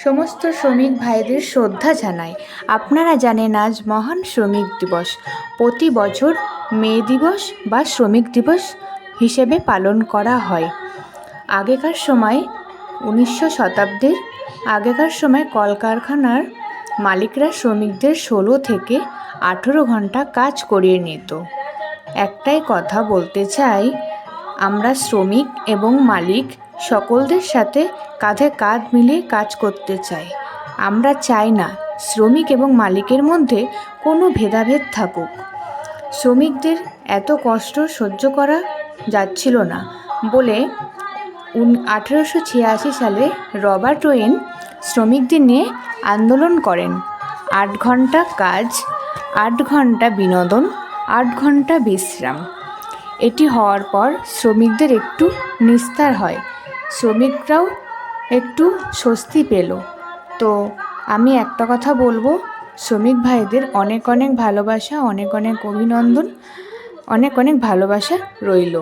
সমস্ত শ্রমিক ভাইদের শ্রদ্ধা জানাই। আপনারা জানেন আজ মহান শ্রমিক দিবস। প্রতি বছর মে দিবস বা শ্রমিক দিবস হিসেবে পালন করা হয়। আগেকার সময় 1900 শতাব্দীর আগেকার সময় কলকারখানার মালিকরা শ্রমিকদের 16 থেকে 18 ঘন্টা কাজ করিয়ে নিত। একটাই কথা বলতে চাই, আমরা শ্রমিক এবং মালিক সকলদের সাথে কাঁধে কাঁধ মিলিয়ে কাজ করতে চাই। আমরা চাই না শ্রমিক এবং মালিকের মধ্যে কোনো ভেদাভেদ থাকুক। শ্রমিকদের এত কষ্ট সহ্য করা যাচ্ছিল না বলে 1886 সালে রবার্ট ওয়েন শ্রমিকদের নিয়ে আন্দোলন করেন। 8 ঘন্টা কাজ, 8 ঘন্টা বিনোদন, 8 ঘন্টা বিশ্রাম। এটি হওয়ার পর শ্রমিকদের একটু নিস্তার হয়, শ্রমিকরাও একটু স্বস্তি পেল। তো আমি একটা কথা বলবো, শ্রমিক ভাইদের অনেক অনেক ভালোবাসা, অনেক অনেক অভিনন্দন, অনেক অনেক ভালোবাসা রইল।